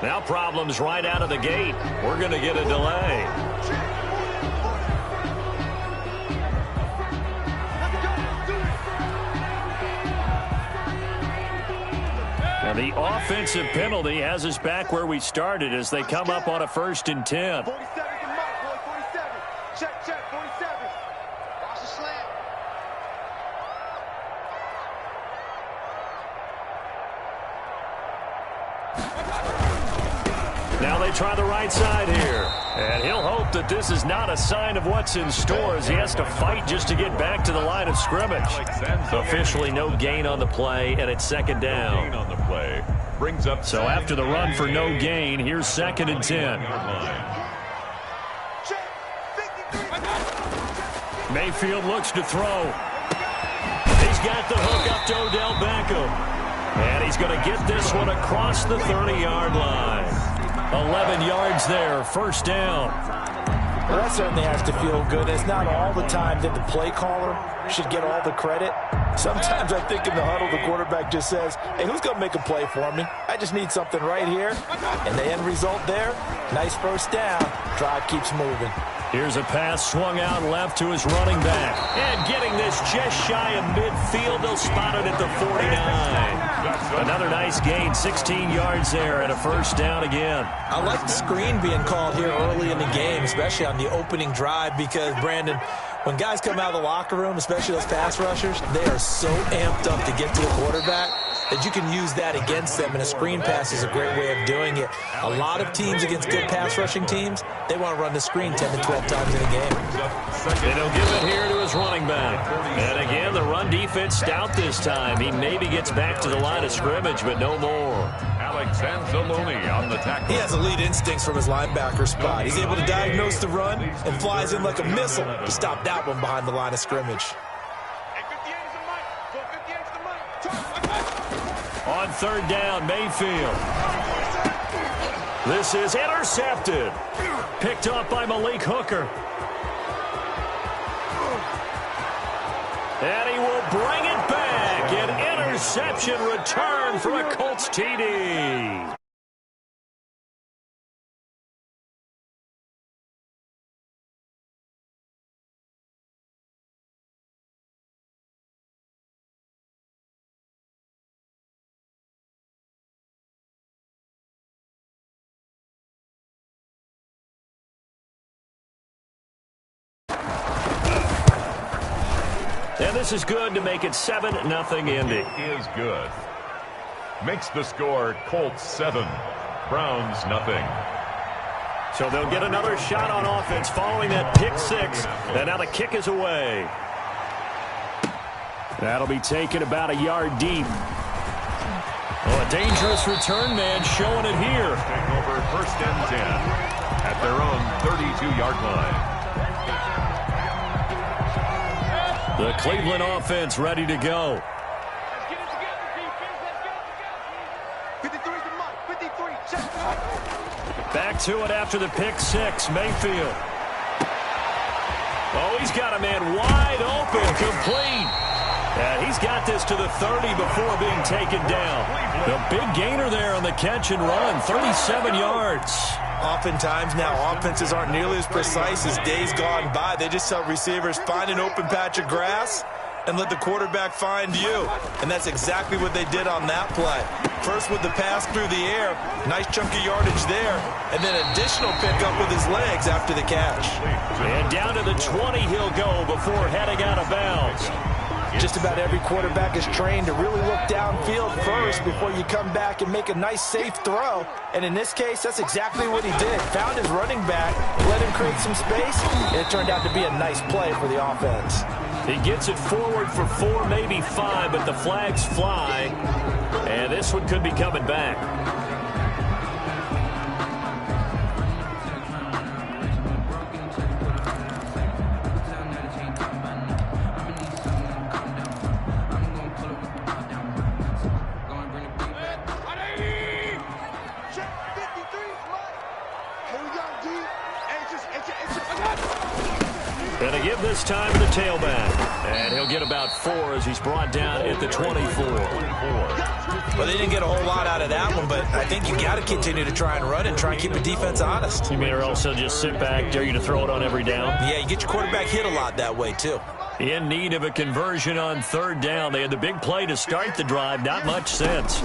Now problems right out of the gate. We're going to get a delay. And the offensive penalty has us back where we started as they come up on a 1st and 10. 47's the mark, boy. 47. Check, 47. Watch the slant. Now they try the right side here. And he'll hope that this is not a sign of what's in store as he has to fight just to get back to the line of scrimmage. Officially no gain on the play, and it's 2nd down. So after the run for no gain, here's 2nd and 10. Mayfield looks to throw. He's got the hook up to Odell Beckham. And he's going to get this one across the 30-yard line. 11 yards there, 1st down. Well, that certainly has to feel good. It's not all the time that the play caller should get all the credit. Sometimes I think in the huddle, the quarterback just says, hey, who's going to make a play for me? I just need something right here. And the end result there, nice 1st down. Drive keeps moving. Here's a pass swung out left to his running back. And getting this just shy of midfield. They'll spot it at the 49. Another nice gain, 16 yards there and a 1st down again. I like the screen being called here early in the game, especially on the opening drive, because, Brandon, when guys come out of the locker room, especially those pass rushers, they are so amped up to get to the quarterback that you can use that against them, and a screen pass is a great way of doing it. A lot of teams against good pass rushing teams, they want to run the screen 10 to 12 times in a game. And he'll give it here to his running back. And again, the run defense stout this time. He maybe gets back to the line of scrimmage, but no more. Alex Anzalone on the tackle. He has elite instincts from his linebacker spot. He's able to diagnose the run and flies in like a missile to stop that one behind the line of scrimmage. On 3rd down, Mayfield. This is intercepted. Picked up by Malik Hooker. And he will bring it back. An interception return for a Colts TD. And this is good to make it 7-0 Indy. It is good. Makes the score Colts 7, Browns 0. So they'll get another shot on offense following that pick 6. And now the kick is away. That'll be taken about a yard deep. Oh, a dangerous return man showing it here. Take over 1st and 10 at their own 32-yard line. The Cleveland offense ready to go. Let's get it together, defense. Let's get it together. 53's the mark. 53. Check. Back to it after the pick 6. Mayfield. Oh, he's got a man wide open. Complete. And he's got this to the 30 before being taken down. The big gainer there on the catch and run. 37 yards. Oftentimes now offenses aren't nearly as precise as days gone by. They just tell receivers, find an open patch of grass and let the quarterback find you. And that's exactly what they did on that play. First with the pass through the air, nice chunk of yardage there, and then additional pickup with his legs after the catch. And down to the 20 he'll go before heading out of bounds. Just about every quarterback is trained to really look downfield first before you come back and make a nice, safe throw. And in this case, that's exactly what he did. Found his running back, let him create some space, and it turned out to be a nice play for the offense. He gets it forward for 4, maybe 5, but the flags fly. And this one could be coming back. And to give this time to the tailback. And he'll get about 4 as he's brought down at the 24. Well, they didn't get a whole lot out of that one, but I think you got to continue to try and run and try and keep the defense honest. You may also just sit back, dare you to throw it on every down. Yeah, you get your quarterback hit a lot that way, too. In need of a conversion on 3rd down. They had the big play to start the drive. Not much sense.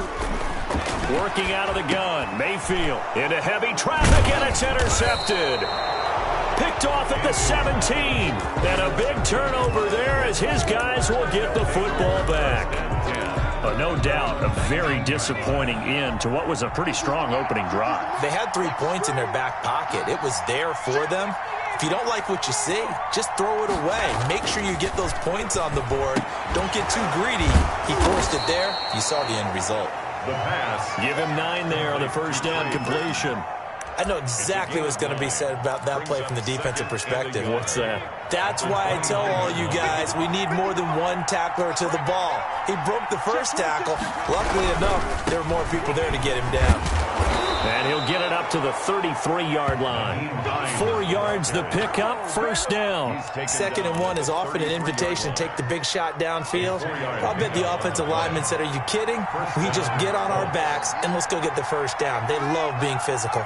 Working out of the gun. Mayfield into heavy traffic, and it's intercepted. Picked off at the 17. And a big turnover there as his guys will get the football back. But no doubt, a very disappointing end to what was a pretty strong opening drive. They had 3 points in their back pocket. It was there for them. If you don't like what you see, just throw it away. Make sure you get those points on the board. Don't get too greedy. He forced it there. You saw the end result. The pass. Give him 9 there on the 1st down completion. I know exactly what's going to be said about that play from the defensive perspective. What's that? That's why I tell all you guys we need more than one tackler to the ball. He broke the first tackle. Luckily enough, there were more people there to get him down. And he'll get it up to the 33-yard line. 4 yards the pickup, 1st down. 2nd and 1 is often an invitation to take the big shot downfield. I'll bet the offensive lineman said, are you kidding? We just get on our backs and let's go get the 1st down. They love being physical.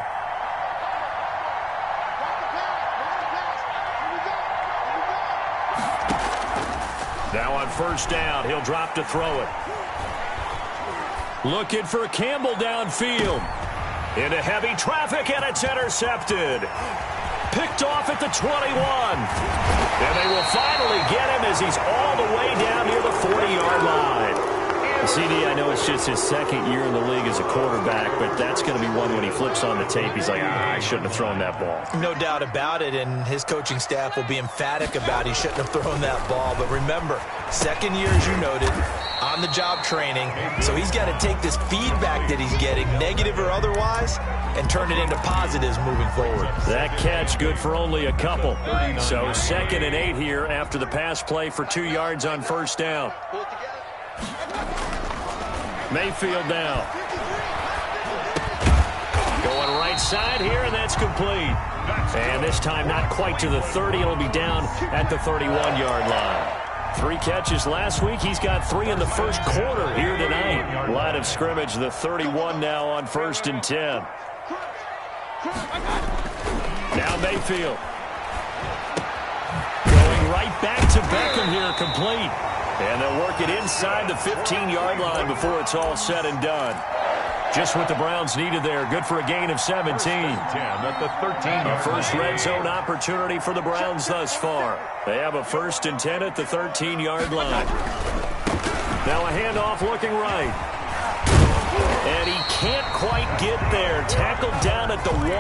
Now on 1st down, he'll drop to throw it. Looking for Campbell downfield. Into heavy traffic, and it's intercepted. Picked off at the 21. And they will finally get him as he's all the way down near the 40-yard line. CD, I know it's just his 2nd year in the league as a quarterback, but that's going to be one when he flips on the tape. He's like, I shouldn't have thrown that ball. No doubt about it, and his coaching staff will be emphatic about he shouldn't have thrown that ball. But remember, 2nd year, as you noted, on-the-job training, so he's got to take this feedback that he's getting, negative or otherwise, and turn it into positives moving forward. That catch good for only a couple. So 2nd and 8 here after the pass play for 2 yards on 1st down. Mayfield now. Going right side here, and that's complete. And this time not quite to the 30. It'll be down at the 31-yard line. 3 catches last week. He's got 3 in the 1st quarter here tonight. Line of scrimmage, the 31 now on 1st and 10. Now Mayfield. Going right back to Beckham here, complete. And they'll work it inside the 15-yard line before it's all said and done. Just what the Browns needed there. Good for a gain of 17. 10 at the 13. A first red zone opportunity for the Browns thus far. They have a 1st and 10 at the 13-yard line. Now a handoff looking right. And he can't quite get there. Tackled down at the 1.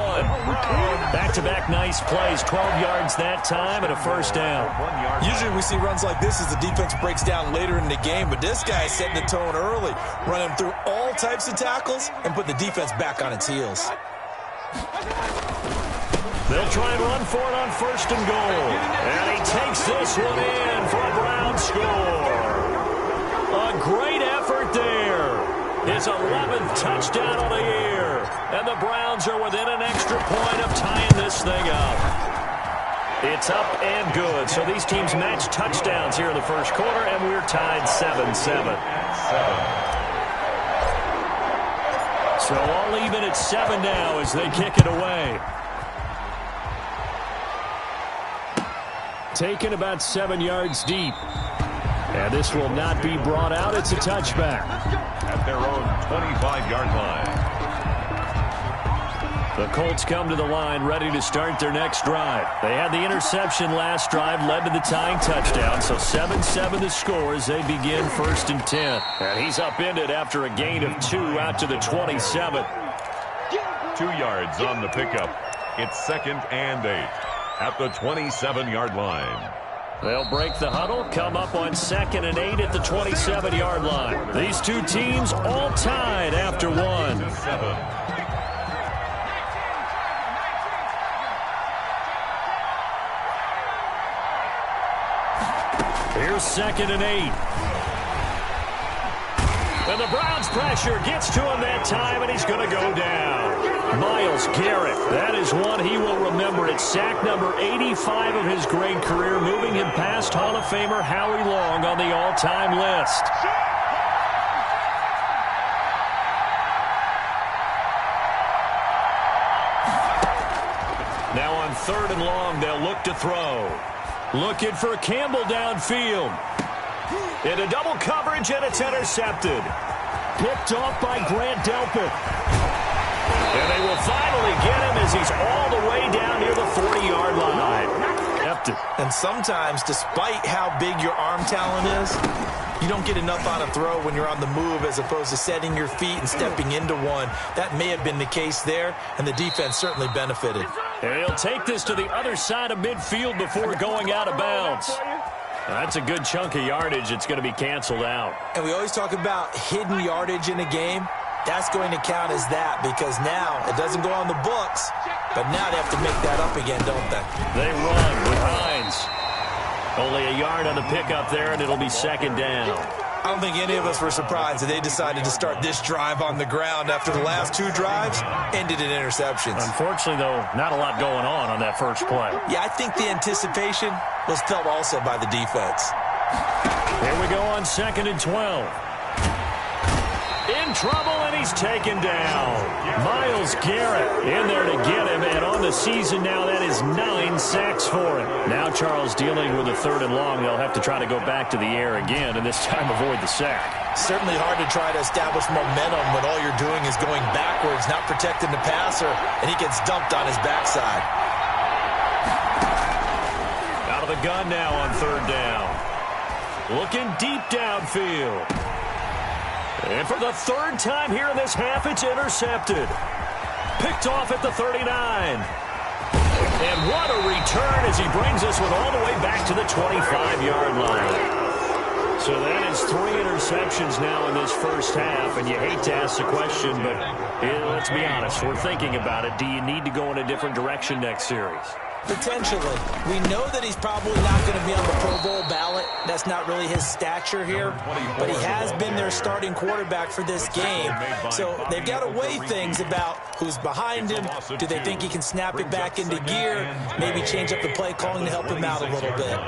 Back-to-back nice plays. 12 yards that time and a 1st down. Usually we see runs like this as the defense breaks down later in the game, but this guy is setting the tone early, running through all types of tackles and put the defense back on its heels. They'll try and run for it on 1st and goal. And he takes this one in for a Brown score. A great effort there. His 11th touchdown of the year. And the Browns are within an extra point of tying this thing up. It's up and good. So these teams match touchdowns here in the 1st quarter, and we're tied 7-7. So all even at 7 now as they kick it away. Taken about 7 yards deep. And this will not be brought out. It's a touchback. At their own 25-yard line. The Colts come to the line ready to start their next drive. They had the interception last drive, led to the tying touchdown. So 7-7 the score as they begin 1st and 10. And he's upended after a gain of 2 out to the 27. 2 yards on the pickup. It's 2nd and 8 at the 27-yard line. They'll break the huddle, come up on 2nd and 8 at the 27-yard line. These two teams all tied after 1. Here's 2nd and 8. And the Browns' pressure gets to him that time, and he's going to go down. Myles Garrett, that is one he will remember. It's sack number 85 of his great career, moving him past Hall of Famer Howie Long on the all-time list. Now on 3rd and long, they'll look to throw. Looking for Campbell downfield. Into double coverage, and it's intercepted. Picked off by Grant Delpit. And they will finally get him as he's all the way down near the 40-yard line. And sometimes, despite how big your arm talent is, you don't get enough on a throw when you're on the move as opposed to setting your feet and stepping into one. That may have been the case there, and the defense certainly benefited. And he'll take this to the other side of midfield before going out of bounds. That's a good chunk of yardage. It's going to be canceled out. And we always talk about hidden yardage in a game. That's going to count as that because now it doesn't go on the books, but now they have to make that up again, don't they? They run with Hines. Only a yard on the pickup there, and it'll be 2nd down. I don't think any of us were surprised that they decided to start this drive on the ground after the last 2 drives ended in interceptions. Unfortunately, though, not a lot going on that first play. Yeah, I think the anticipation was felt also by the defense. Here we go on 2nd and 12. In trouble, and he's taken down. Myles Garrett in there to get him, and on the season now, that is 9 sacks for him. Now Charles dealing with a 3rd and long. They'll have to try to go back to the air again, and this time avoid the sack. Certainly hard to try to establish momentum when all you're doing is going backwards, not protecting the passer, and he gets dumped on his backside. Out of the gun now on 3rd down. Looking deep downfield. And for the 3rd time here in this half, it's intercepted. Picked off at the 39. And what a return as he brings us all the way back to the 25-yard line. So that is 3 interceptions now in this first half, and you hate to ask the question, but let's be honest, we're thinking about it. Do you need to go in a different direction next series? Potentially. We know that he's probably not going to be on the Pro Bowl ballot. That's not really his stature here. But he has been their starting quarterback for this game. So they've got to weigh things about who's behind him. Do they think he can snap it back into gear? Maybe change up the play calling to help him out a little bit.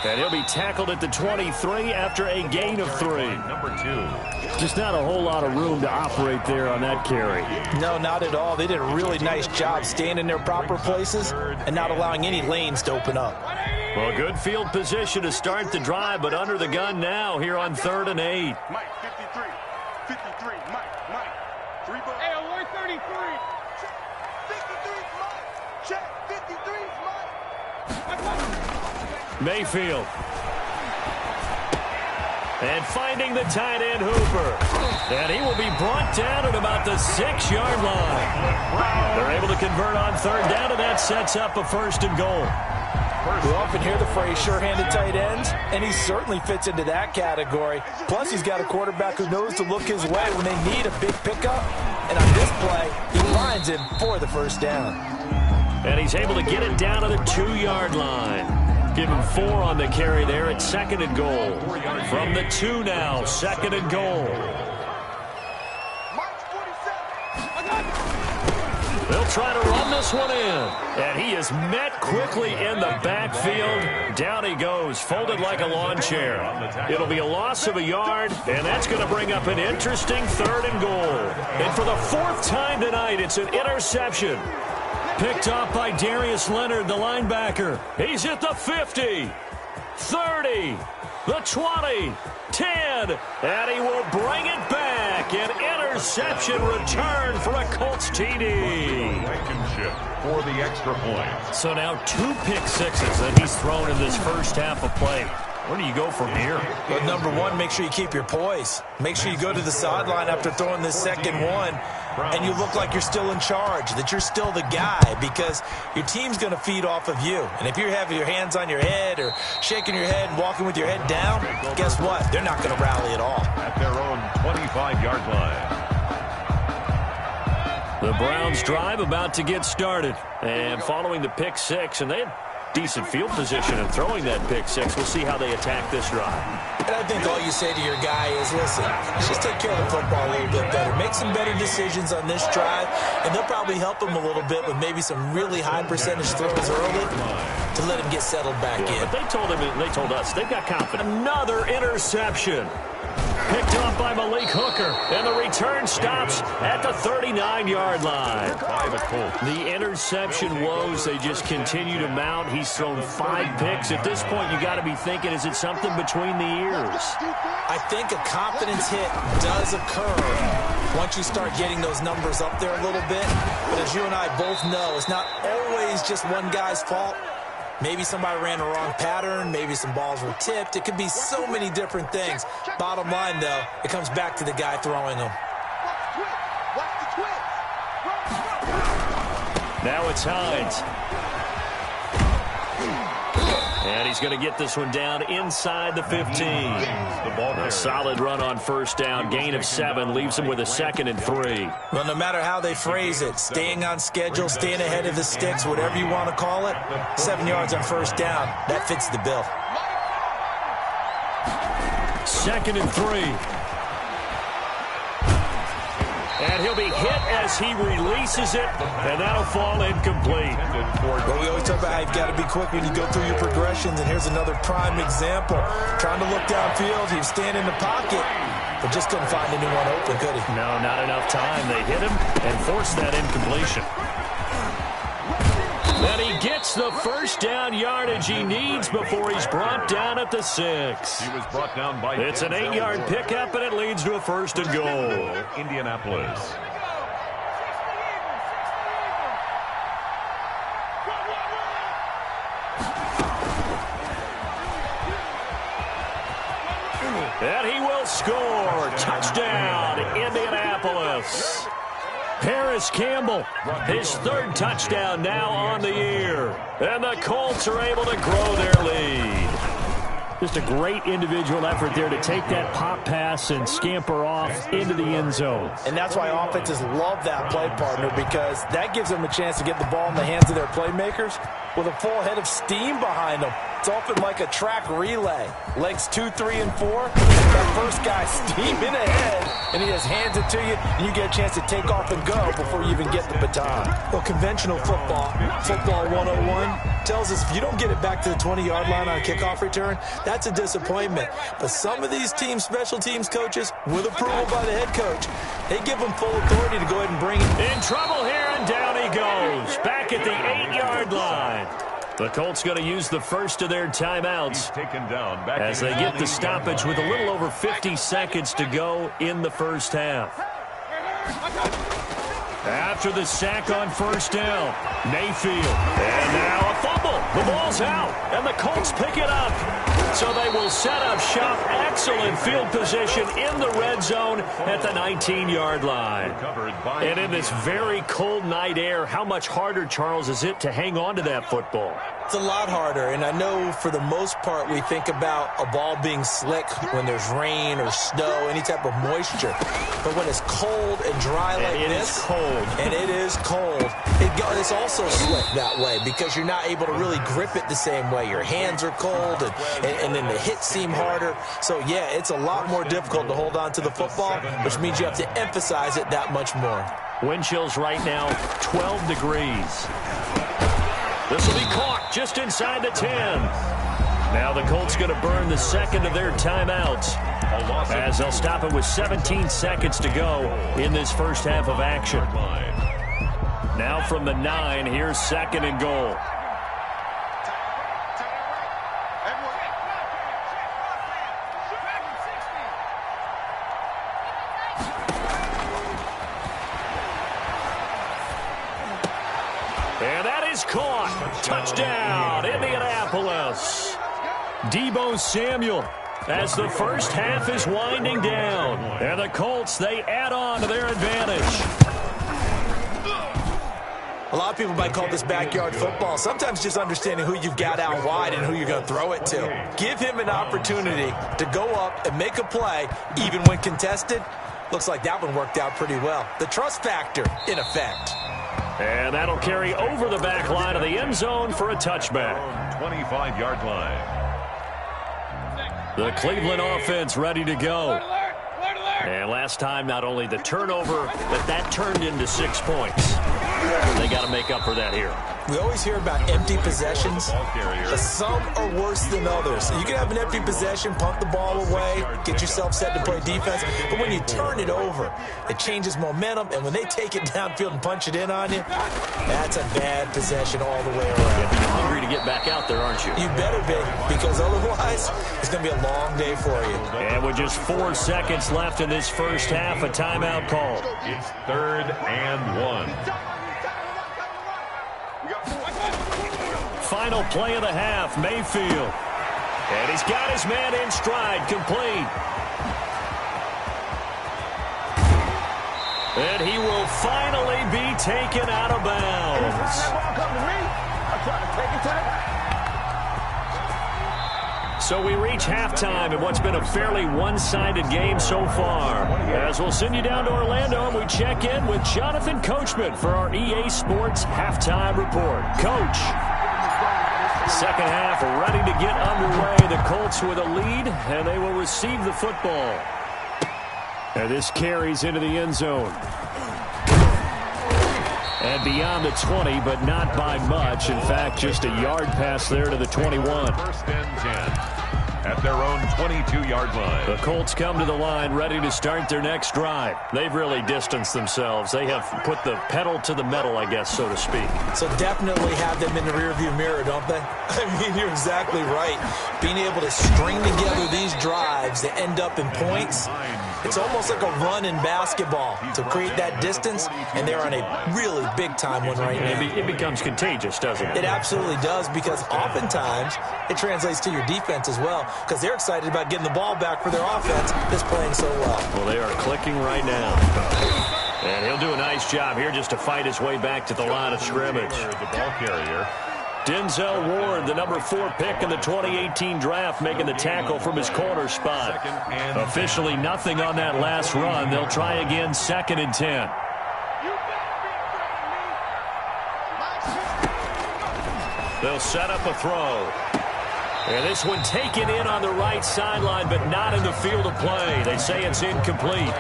And he'll be tackled at the 23 after a gain of 3. Number 2. Just not a whole lot of room to operate there on that carry. No, not at all. They did a really nice job staying in their proper places and not allowing any lanes to open up. Well, good field position to start the drive, but under the gun now here on 3rd and 8. Mike, 53. 53, Mike. 3 ball. Hey, Lloyd 33. 53's Mike. Check, 53's Mike. Mayfield. And finding the tight end, Hooper. And he will be brought down at about the 6-yard line. They're able to convert on 3rd down, and that sets up a 1st and goal. We often hear the phrase sure-handed tight ends, and he certainly fits into that category. Plus, he's got a quarterback who knows to look his way when they need a big pickup. And on this play, he finds him for the 1st down. And he's able to get it down to the 2-yard line. Give him 4 on the carry there at 2nd and goal. From the 2 now, 2nd and goal. They'll try to run this one in. And he is met quickly in the backfield. Down he goes, folded like a lawn chair. It'll be a loss of a yard, and that's going to bring up an interesting 3rd and goal. And for the 4th time tonight, it's an interception. Picked off by Darius Leonard, the linebacker. He's at the 50, 30, the 20, 10, and he will bring it back. An interception return for a Colts TD. Blankenship for the extra point. So now 2 pick sixes that he's thrown in this first half of play. Where do you go from here? Well, number 1, make sure you keep your poise. Make sure you go to the sideline after throwing this 2nd one, and you look like you're still in charge, that you're still the guy, because your team's going to feed off of you. And if you're having your hands on your head or shaking your head and walking with your head down, guess what? They're not going to rally at all. At their own 25-yard line. The Browns drive about to get started. And following the pick 6, and they decent field position and throwing that pick six. We'll see how they attack this drive. And I think all you say to your guy is, listen, let's just take care of the football a little bit better. Make some better decisions on this drive, and they'll probably help him a little bit with maybe some really high percentage throws early to let him get settled back in. But they told us they've got confidence. Another interception. Picked off by Malik Hooker, and the return stops at the 39-yard line. The interception woes, they just continue to mount. He's thrown 5 picks. At this point, you got to be thinking, is it something between the ears? I think a confidence hit does occur once you start getting those numbers up there a little bit. But as you and I both know, it's not always just one guy's fault. Maybe somebody ran the wrong pattern. Maybe some balls were tipped. It could be so many different things. Bottom line, though, it comes back to the guy throwing them. Now it's Hines. And he's going to get this one down inside the 15. A solid run on first down. Gain of 7 leaves him with a 2nd and 3. Well, no matter how they phrase it, staying on schedule, staying ahead of the sticks, whatever you want to call it, 7 yards on first down, that fits the bill. 2nd and 3. And he'll be hit as he releases it, and that'll fall incomplete. Well, we always talk about how you've got to be quick when you go through your progressions, and here's another prime example. Trying to look downfield, he was standing in the pocket, but just couldn't find anyone open, could he? No, not enough time. They hit him and forced that incompletion. And he gets the first down yardage he needs before he's brought down at the 6. He was brought down by it's an 8-yard pickup, and it leads to a 1st and goal. Indianapolis. And he will score. Touchdown, Indianapolis. Paris Campbell, his 3rd touchdown now on the year. And the Colts are able to grow their lead. Just a great individual effort there to take that pop pass and scamper off into the end zone. And that's why offenses love that play partner, because that gives them a chance to get the ball in the hands of their playmakers with a full head of steam behind them. It's often like a track relay. Legs 2, 3, and 4. That first guy steaming ahead, and he just hands it to you, and you get a chance to take off and go before you even get the baton. Well, conventional football 101, tells us if you don't get it back to the 20-yard line on a kickoff return, that's a disappointment. But some of these team special teams coaches, with approval by the head coach, they give them full authority to go ahead and bring it. In trouble here, and down he goes. Back at the 8-yard line. The Colts going to use the first of their timeouts as they get the stoppage with a little over 50 seconds to go in the first half. After the sack on first down, Mayfield. And now a fumble. The ball's out, and the Colts pick it up. So they will set up shop. Excellent field position in the red zone at the 19-yard line. And in this very cold night air, how much harder, Charles, is it to hang on to that football? It's a lot harder, and I know for the most part we think about a ball being slick when there's rain or snow, any type of moisture. But when it's cold and dry like this, and it is cold, it's also slick that way because you're not able to really grip it the same way. Your hands are cold, and then the hits seem harder. So, yeah, it's a lot more difficult to hold on to the football, which means you have to emphasize it that much more. Wind chills right now, 12 degrees. This will be caught just inside the 10. Now the Colts going to burn the second of their timeouts as they'll stop it with 17 seconds to go in this first half of action. Now from the 9, here's 2nd and goal. And that is caught. Touchdown, Indianapolis. Deebo Samuel as the first half is winding down. And the Colts, they add on to their advantage. A lot of people might call this backyard football. Sometimes just understanding who you've got out wide and who you're going to throw it to. Give him an opportunity to go up and make a play, even when contested. Looks like that one worked out pretty well. The trust factor, in effect. And that'll carry over the back line of the end zone for a touchback. 25-yard line. The Cleveland offense ready to go. And last time, not only the turnover, but that turned into 6 points. They got to make up for that here. We always hear about empty possessions, but some are worse than others. You can have an empty possession, pump the ball away, get yourself set to play defense, but when you turn it over, it changes momentum, and when they take it downfield and punch it in on you, that's a bad possession all the way around. You're hungry to get back out there, aren't you? You better be, because otherwise, it's going to be a long day for you. And with just 4 seconds left in this first half, a timeout called. It's 3rd and 1. Final play of the half, Mayfield. And he's got his man in stride, complete. And he will finally be taken out of bounds. So we reach halftime in what's been a fairly one-sided game so far. As we'll send you down to Orlando, and we check in with Jonathan Coachman for our EA Sports Halftime Report. Coach. Second half ready to get underway. The Colts with a lead, and they will receive the football. And this carries into the end zone. And beyond the 20, but not by much. In fact, just a yard pass there to the 21. 1st and 10 at their own 22-yard line. The Colts come to the line ready to start their next drive. They've really distanced themselves. They have put the pedal to the metal, I guess, so to speak. So definitely have them in the rearview mirror, don't they? I mean, you're exactly right. Being able to string together these drives that end up in points, it's almost like a run in basketball to create that distance, and they're on a really big-time one right now. It becomes contagious, doesn't it? It absolutely does, because oftentimes it translates to your defense as well, because they're excited about getting the ball back for their offense that's playing so well. Well, they are clicking right now. And he'll do a nice job here just to fight his way back to the line of scrimmage. The ball carrier. Denzel Ward, the number 4 pick in the 2018 draft, making the tackle from his corner spot. Officially nothing on that last run. They'll try again, 2nd and 10. They'll set up a throw. And this one taken in on the right sideline, but not in the field of play. They say it's incomplete.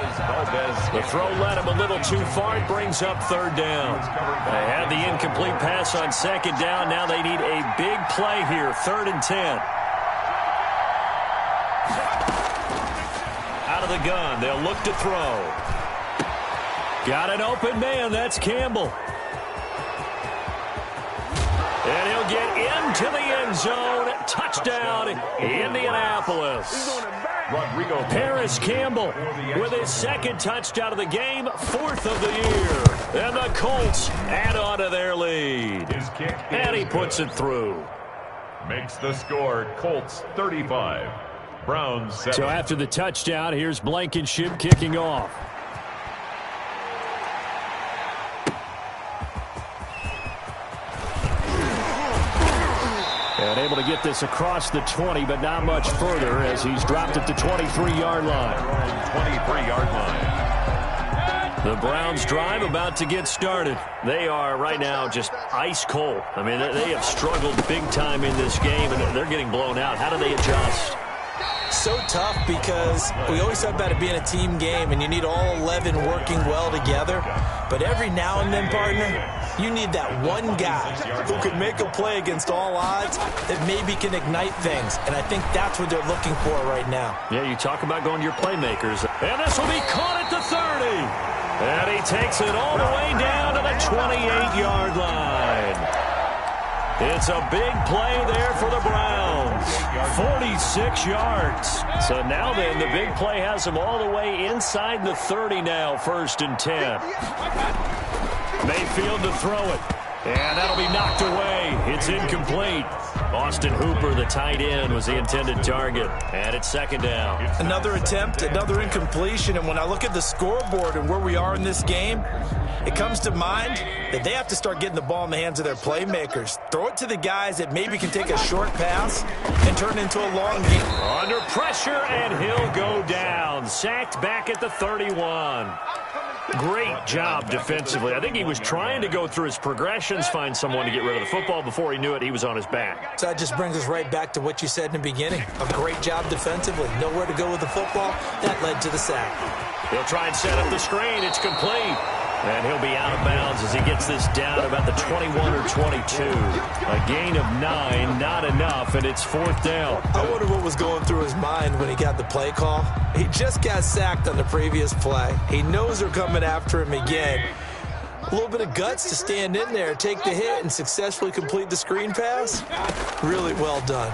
The throw led him a little too far. It brings up 3rd down. They had the incomplete pass on 2nd down. Now they need a big play here, 3rd and 10. Out of the gun. They'll look to throw. Got an open man. That's Campbell. And he'll get into the end zone. Touchdown, Indianapolis. Rodrigo Paris Campbell with his 2nd touchdown of the game, 4th of the year. And the Colts add on to their lead. And he puts it through. Makes the score Colts 35. Browns 7. So after the touchdown, here's Blankenship kicking off. And able to get this across the 20, but not much further as he's dropped it to 23-yard line. 23-yard line. The Browns drive about to get started. They are right now just ice cold. I mean, they have struggled big time in this game, and they're getting blown out. How do they adjust? So tough, because we always talk about it being a team game, and you need all 11 working well together. But every now and then, partner, you need that one guy who can make a play against all odds that maybe can ignite things. And I think that's what they're looking for right now. Yeah, you talk about going to your playmakers. And this will be caught at the 30. And he takes it all the way down to the 28-yard line. It's a big play there for the Browns. 46 yards. So now then, the big play has them all the way inside the 30 now, 1st and 10. Mayfield to throw it. And that'll be knocked away. It's incomplete. Austin Hooper, the tight end, was the intended target. And it's 2nd down. Another attempt, another incompletion. And when I look at the scoreboard and where we are in this game, it comes to mind that they have to start getting the ball in the hands of their playmakers. Throw it to the guys that maybe can take a short pass and turn it into a long game. Under pressure, and he'll go down. Sacked back at the 31. Great job defensively. I think he was trying to go through his progressions, find someone to get rid of the football. Before he knew it, he was on his back. So that just brings us right back to what you said in the beginning. A great job defensively. Nowhere to go with the football. That led to the sack. He'll try and set up the screen. It's complete. And he'll be out of bounds as he gets this down about the 21 or 22. A gain of 9, not enough, and it's 4th down. I wonder what was going through his mind when he got the play call. He just got sacked on the previous play. He knows they're coming after him again. A little bit of guts to stand in there, take the hit, and successfully complete the screen pass. Really well done.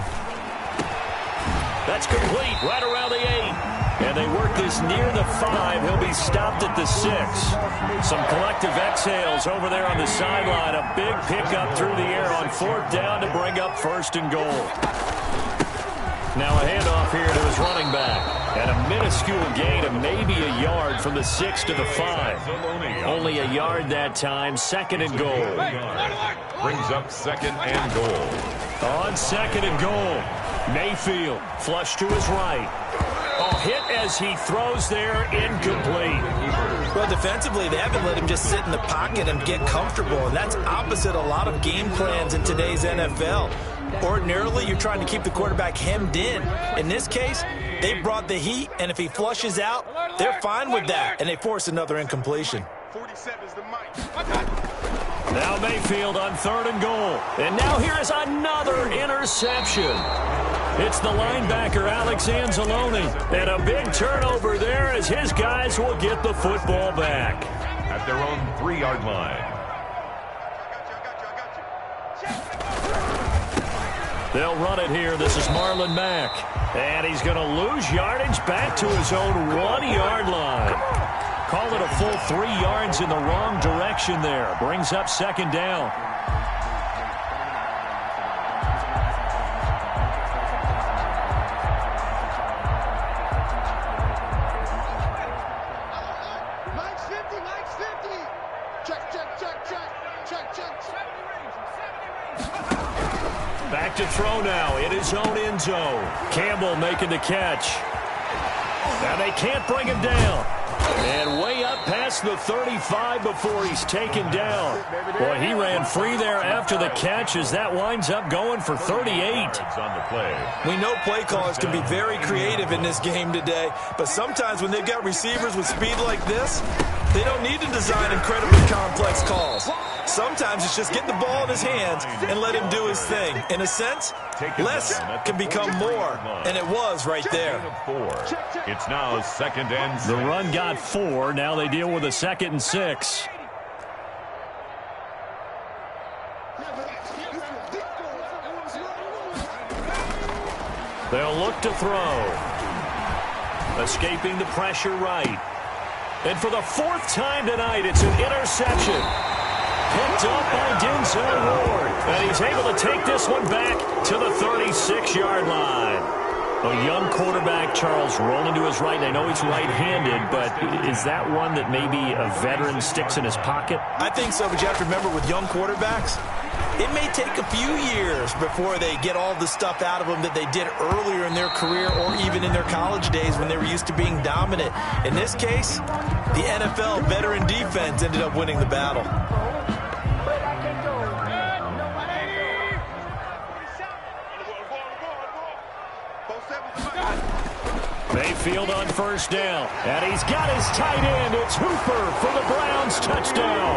That's complete right around the 8. And they work this near the 5. He'll be stopped at the 6. Some collective exhales over there on the sideline. A big pickup through the air on 4th down to bring up 1st and goal. Now a handoff here to his running back. And a minuscule gain of maybe a yard from the 6 to the 5. Only a yard that time. 2nd and goal. Brings up 2nd and goal. On 2nd and goal. Mayfield flush to his right. Hit as he throws there, incomplete. Well, defensively, they haven't let him just sit in the pocket and get comfortable, and that's opposite a lot of game plans in today's NFL. Ordinarily, you're trying to keep the quarterback hemmed in. In this case, they brought the heat, and if he flushes out, they're fine with that, and they force another incompletion. 47's the mic. Now Mayfield on 3rd and goal. And now here is another interception. It's the linebacker, Alex Anzalone. And a big turnover there as his guys will get the football back. At their own 3-yard line. They'll run it here. This is Marlon Mack. And he's going to lose yardage back to his own 1-yard line. Call it a full 3 yards in the wrong direction there. Brings up 2nd down. Back to throw now in his own end zone. Campbell making the catch. Now they can't bring him down. And way up past the 35 before he's taken down. Boy, he ran free there after the catch as that winds up going for 38. We know play callers can be very creative in this game today, but sometimes when they've got receivers with speed like this, they don't need to design incredibly complex calls. Sometimes it's just get the ball in his hands and let him do his thing. In a sense, less can become more, and it was right there. It's now 2nd and 6. The run got 4. Now they deal with a 2nd and 6. They'll look to throw. Escaping the pressure right. And for the 4th time tonight, it's an interception. Picked up by Denzel Ward. And he's able to take this one back to the 36-yard line. A young quarterback, Charles, rolling to his right. I know he's right-handed, but is that one that maybe a veteran sticks in his pocket? I think so, but you have to remember with young quarterbacks, it may take a few years before they get all the stuff out of them that they did earlier in their career or even in their college days when they were used to being dominant. In this case, the NFL veteran defense ended up winning the battle. Mayfield on 1st down. And he's got his tight end. It's Hooper for the Browns. Touchdown.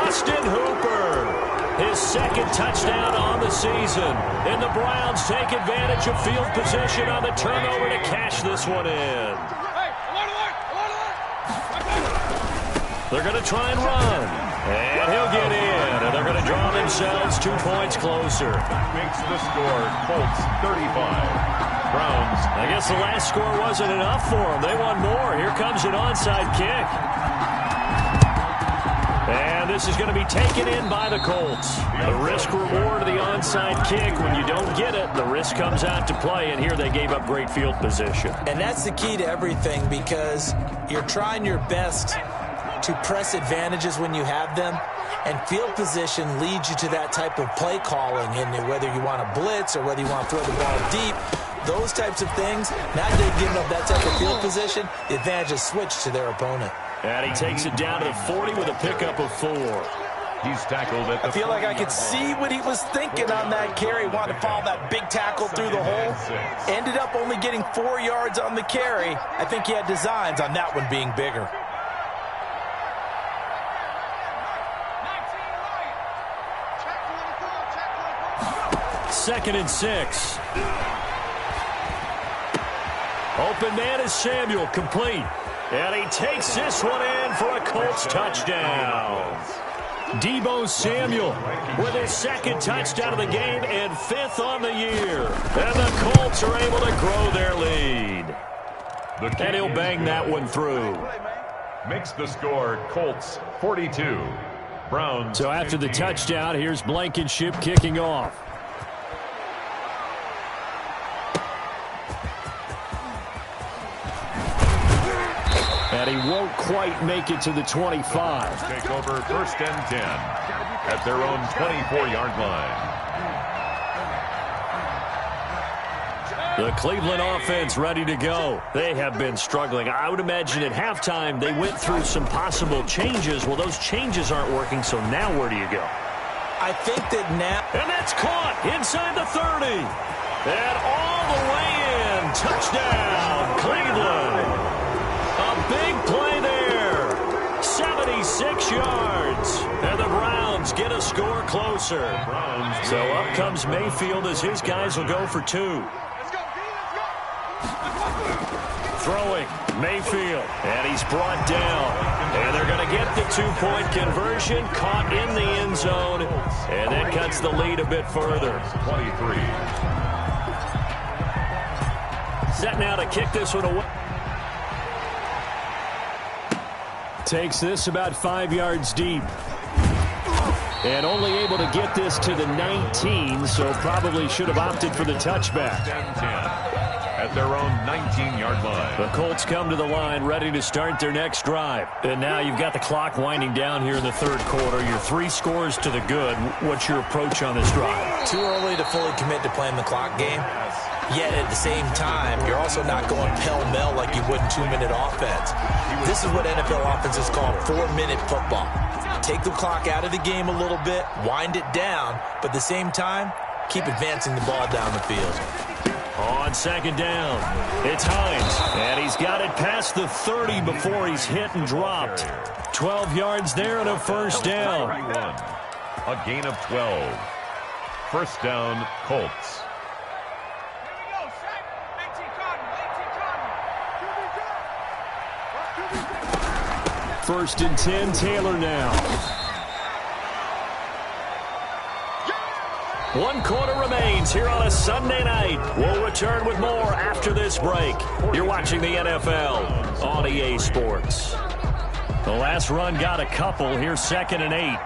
Austin Hooper. His 2nd touchdown on the season. And the Browns take advantage of field position on the turnover to cash this one in. They're going to try and run. And he'll get in. And they're going to draw themselves 2 points closer. That makes the score Colts 35. Browns. I guess the last score wasn't enough for them. They want more. Here comes an onside kick. And this is going to be taken in by the Colts. The risk-reward of the onside kick. When you don't get it, the risk comes out to play. And here they gave up great field position. And that's the key to everything because you're trying your best to press advantages when you have them. And field position leads you to that type of play calling. And whether you want to blitz or whether you want to throw the ball deep, those types of things, now that they've given up that type of field position, the advantage is switched to their opponent. And he takes it down to the 40 with a pickup of 4. He's tackled at the I feel like I could see what he was thinking on that carry. Wanted to follow that big tackle through the hole. Ended up only getting 4 yards on the carry. I think he had designs on that one being bigger. Second and 6. Open man is Samuel, complete. And he takes this one in for a Colts touchdown. Deebo Samuel with his second touchdown of the game and 5th on the year. And the Colts are able to grow their lead. And he'll bang that one through. Makes the score Colts 42. Browns. So after the touchdown, here's Blankenship kicking off. And he won't quite make it to the 25. Take over 1st and 10 at their own 24-yard line. The Cleveland offense ready to go. They have been struggling. I would imagine at halftime they went through some possible changes. Well, those changes aren't working, so now where do you go? I think that now... And that's caught inside the 30. And all the way in. Touchdown, Cleveland. A big play there. 76 yards. And the Browns get a score closer. So up comes Mayfield as his guys will go for 2. Throwing, Mayfield, and he's brought down. And they're going to get the 2-point conversion, caught in the end zone, and that cuts the lead a bit further. 23. Set now to kick this one away. Takes this about 5 yards deep. And only able to get this to the 19, so probably should have opted for the touchback. 10-10 at their own 19-yard line. The Colts come to the line ready to start their next drive. And now you've got the clock winding down here in the 3rd quarter. You're 3 scores to the good. What's your approach on this drive? Too early to fully commit to playing the clock game. Yet at the same time, you're also not going pell-mell like you would in 2-minute offense. This is what NFL offenses call 4-minute football. Take the clock out of the game a little bit, wind it down, but at the same time, keep advancing the ball down the field. On 2nd down, it's Hines, and he's got it past the 30 before he's hit and dropped. 12 yards there and a 1st down. A gain of 12. 1st down, Colts. 1st and 10, Taylor now. 1 quarter remains here on a Sunday night. We'll return with more after this break. You're watching the NFL on EA Sports. The last run got a couple. Here's 2nd and 8.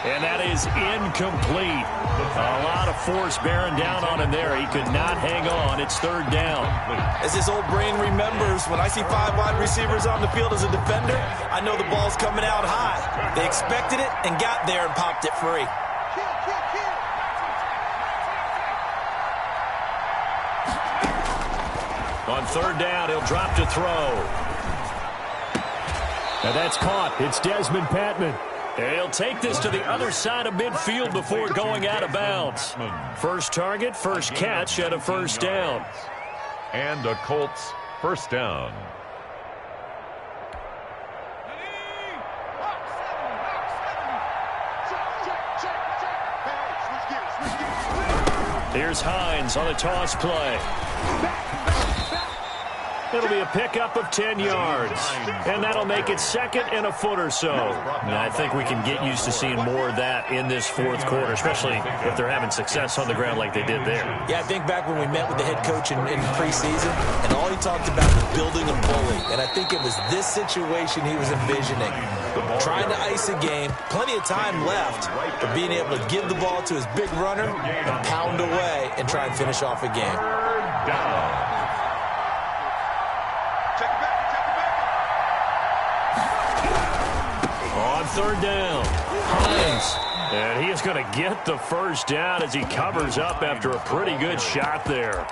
And that is incomplete. A lot of force bearing down on him there. He could not hang on. It's 3rd down. As his old brain remembers, when I see 5 wide receivers on the field as a defender, I know the ball's coming out high. They expected it and got there and popped it free. On 3rd down, he'll drop to throw. And that's caught. It's Desmond Patman. He'll take this to the other side of midfield before going out of bounds. First target, first catch, and a 1st down. And a Colts 1st down. Here's Hines on a toss play. It'll be a pickup of 10 yards. And that'll make it 2nd and a foot or so. And I think we can get used to seeing more of that in this 4th quarter, especially if they're having success on the ground like they did there. Yeah, I think back when we met with the head coach in preseason, and all he talked about was building a bully. And I think it was this situation he was envisioning. Trying to ice a game, plenty of time left, but being able to give the ball to his big runner and pound away and try and finish off a game. On third down, Hines. And he is going to get the first down as he covers up after a pretty good shot there.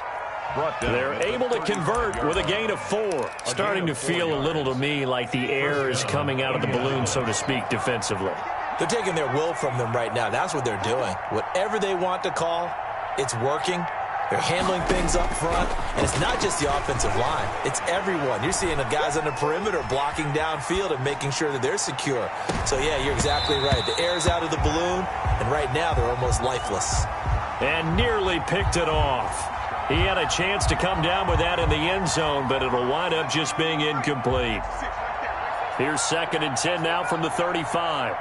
They're able to convert with a gain of 4. Starting to feel a little to me like the air is coming out of the balloon, so to speak, defensively. They're taking their will from them right now. That's what they're doing. Whatever they want to call, it's working. They're handling things up front, and it's not just the offensive line. It's everyone. You're seeing the guys on the perimeter blocking downfield and making sure that they're secure. So, yeah, you're exactly right. The air's out of the balloon, and right now they're almost lifeless. And nearly picked it off. He had a chance to come down with that in the end zone, but it'll wind up just being incomplete. Here's 2nd and 10 now from the 35.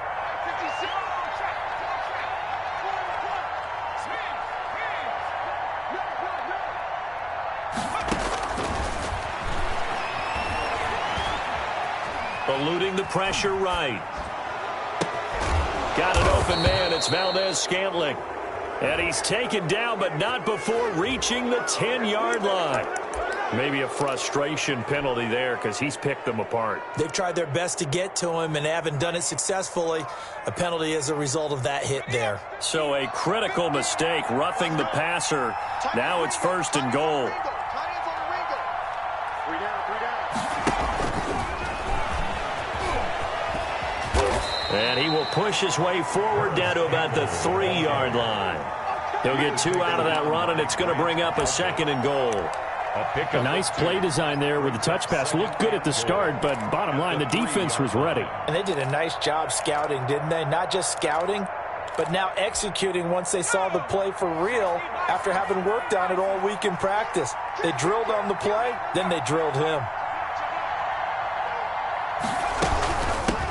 Eluding the pressure right. Got an open man. It's Valdez-Scantling. And he's taken down, but not before reaching the 10-yard line. Maybe a frustration penalty there because he's picked them apart. They've tried their best to get to him and haven't done it successfully. A penalty as a result of that hit there. So a critical mistake, roughing the passer. Now it's 1st and goal. And he will push his way forward down to about the 3-yard line. He'll get 2 out of that run, and it's going to bring up a 2nd and goal. A nice play design there with the touch pass. Looked good at the start, but bottom line, the defense was ready. And they did a nice job scouting, didn't they? Not just scouting, but now executing once they saw the play for real after having worked on it all week in practice. They drilled on the play, then they drilled him.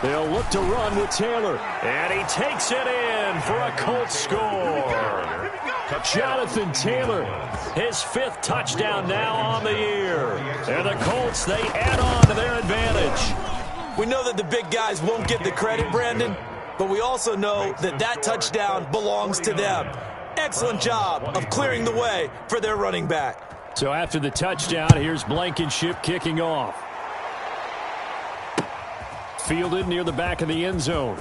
They'll look to run with Taylor. And he takes it in for a Colts score. Jonathan Taylor, his 5th touchdown now on the year. And the Colts, they add on to their advantage. We know that the big guys won't get the credit, Brandon, but we also know that that touchdown belongs to them. Excellent job of clearing the way for their running back. So after the touchdown, here's Blankenship kicking off. Fielded near the back of the end zone.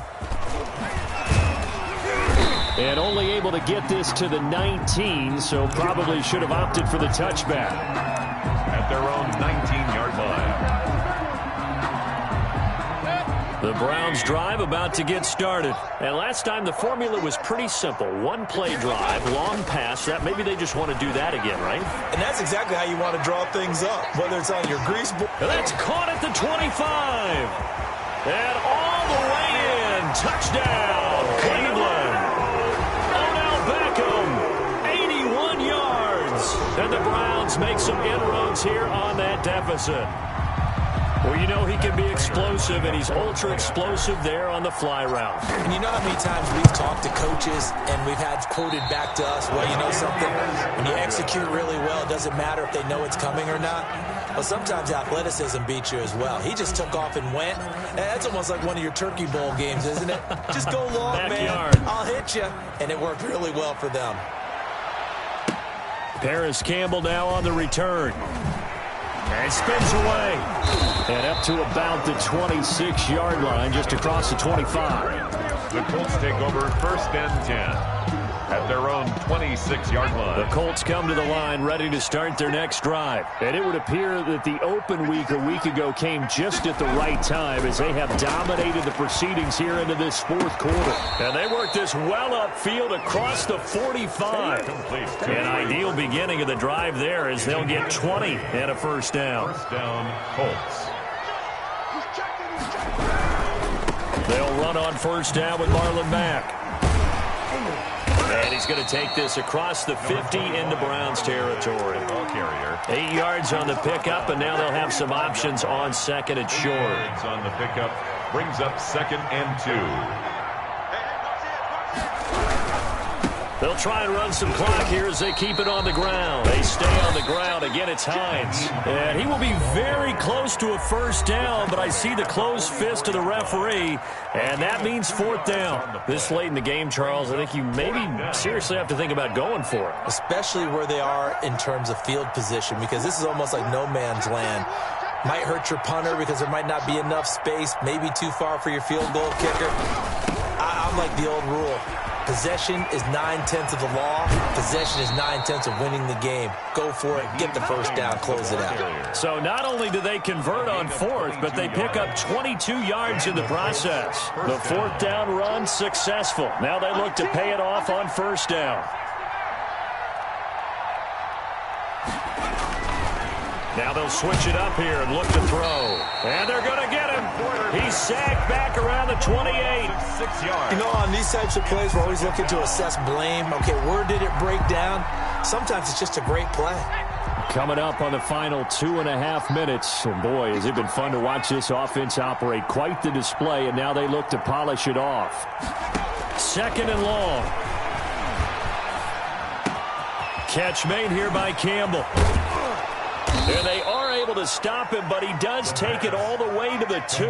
And only able to get this to the 19, so probably should have opted for the touchback. At their own 19-yard line. The Browns drive about to get started. And last time the formula was pretty simple. 1-play drive, long pass. That maybe they just want to do that again, right? And that's exactly how you want to draw things up, whether it's on your grease board. That's caught at the 25. And all the way in. Touchdown, Cleveland. Odell Beckham, 81 yards. And the Browns make some inroads here on that deficit. Well, you know he can be explosive, and he's ultra-explosive there on the fly route. And you know how many times we've talked to coaches and we've had quoted back to us, well, you know something, when you execute really well, it doesn't matter if they know it's coming or not. Well, sometimes athleticism beats you as well. He just took off and went. That's almost like one of your Turkey Bowl games, isn't it? Just go long, Backyard. man. I'll hit you. And it worked really well for them. Paris Campbell now on the return. And spins away. And up to about the 26-yard line, just across the 25. The Colts take over 1st and 10 at their own 26-yard line. The Colts come to the line ready to start their next drive. And it would appear that the open week a week ago came just at the right time as they have dominated the proceedings here into this 4th quarter. And they work this well upfield across the 45. An ideal beginning of the drive there as they'll get 20 and a 1st down. 1st down, Colts. They'll run on 1st down with Marlon Mack. And he's going to take this across the 50 into Browns territory. Ball carrier. 8 yards on the pickup, and now they'll have some options on 2nd and short. Yards on the pickup brings up 2nd and 2. The They'll try and run some clock here as they keep it on the ground. They stay on the ground. Again, it's Hines. And he will be very close to a first down, but I see the closed fist of the referee, and that means fourth down. This late in the game, Charles, I think you maybe seriously have to think about going for it. Especially where they are in terms of field position, because this is almost like no man's land. Might hurt your punter because there might not be enough space, maybe too far for your field goal kicker. I'm like the old rule. Possession is 9/10 of the law. Possession is 9/10 of winning the game. Go for it. Get the first down. Close it out. So not only do they convert on fourth, but they pick up 22 yards in the process. The fourth down run successful. Now they look to pay it off on first down. Now they'll switch it up here and look to throw. And they're going to get him. He's sacked back around the 28. 6 yards. You know, on these types of plays, we're always looking to assess blame. Okay, where did it break down? Sometimes it's just a great play. Coming up on the final 2.5 minutes. And boy, has it been fun to watch this offense operate. Quite the display, and now they look to polish it off. Second and long. Catch made here by Campbell. And they are able to stop him, but he does take it all the way to the 2.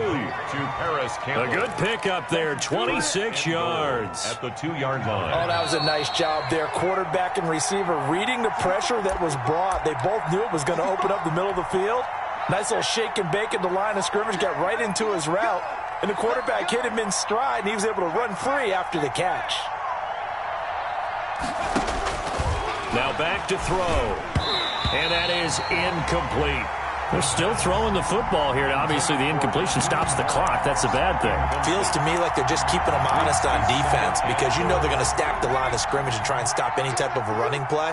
A good pickup there, 26 yards. At the 2-yard line. Oh, that was a nice job there. Quarterback and receiver reading the pressure that was brought. They both knew it was going to open up the middle of the field. Nice little shake and bake at the line of scrimmage, got right into his route. And the quarterback hit him in stride, and he was able to run free after the catch. Now back to throw. And that is incomplete. They're still throwing the football here. Obviously, the incompletion stops the clock. That's a bad thing. Feels to me like they're just keeping them honest on defense, because you know they're going to stack the line of scrimmage and try and stop any type of a running play.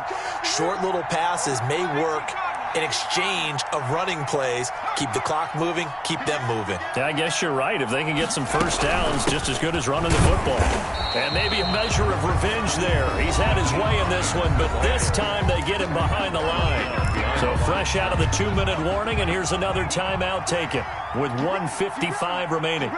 Short little passes may work in exchange of running plays. Keep the clock moving, keep them moving. Yeah, I guess you're right. If they can get some first downs, just as good as running the football. And maybe a measure of revenge there. He's had his way in this one, but this time they get him behind the line. So fresh out of the 2-minute warning, and here's another timeout taken with 1:55 remaining.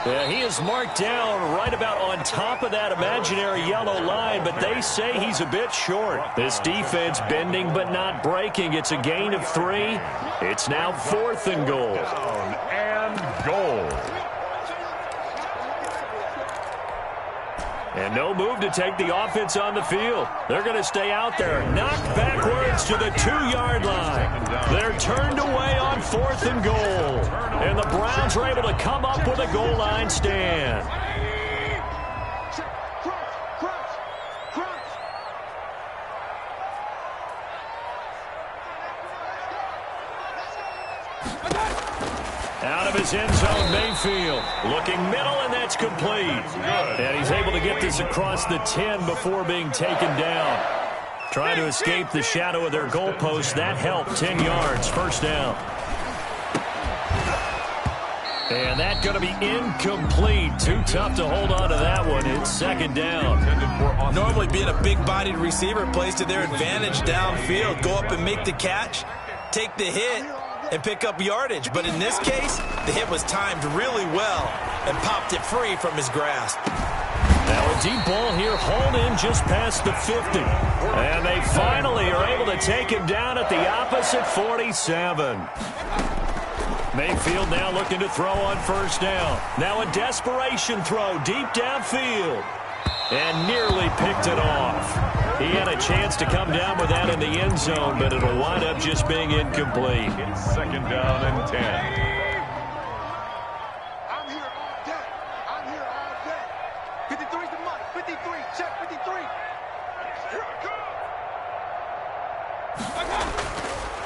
Yeah, he is marked down right about on top of that imaginary yellow line, but they say he's a bit short. This defense bending but not breaking. It's a gain of 3. It's now 4th and goal. And goal. And no move to take the offense on the field. They're going to stay out there. Knocked backwards to the 2-yard line. They're turned away on 4th and goal. And the Browns are able to come up with a goal line stand. Out of his end zone, Mayfield. Looking middle, and that's complete. And he's able to get this across the 10 before being taken down. Trying to escape the shadow of their goalpost. That helped. 10 yards, first down. And that's going to be incomplete. Too tough to hold on to that one. It's second down. Normally being a big-bodied receiver plays to their advantage downfield. Go up and make the catch, take the hit, and pick up yardage. But in this case, the hit was timed really well and popped it free from his grasp. Now a deep ball here, hauled in just past the 50. And they finally are able to take him down at the opposite 47. Mayfield now looking to throw on first down. Now a desperation throw deep downfield. And nearly picked it off. He had a chance to come down with that in the end zone, but it'll wind up just being incomplete. It's second down and 10. I'm here all day. I'm here all day. 53's the money. 53. Check 53. Here I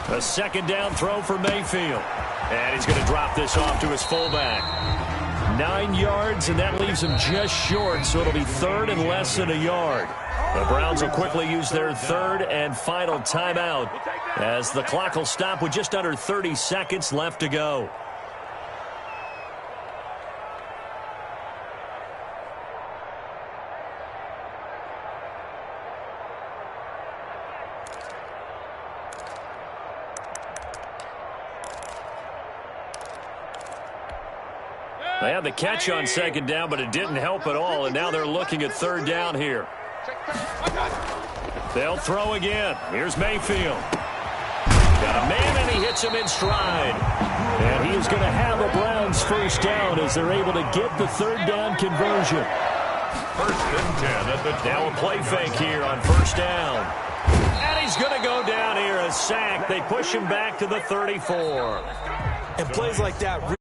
come. A second down throw for Mayfield. And he's going to drop this off to his fullback. 9 yards, and that leaves him just short, so it'll be third and less than a yard. The Browns will quickly use their third and final timeout as the clock will stop with just under 30 seconds left to go. They had the catch on second down, but it didn't help at all, and now they're looking at third down here. They'll throw again. Here's Mayfield. Got a man, and he hits him in stride. And he is going to have a Browns first down as they're able to get the third down conversion. First and 10 at the now a play fake here on first down. And he's going to go down here, a sack. They push him back to the 34. And plays like that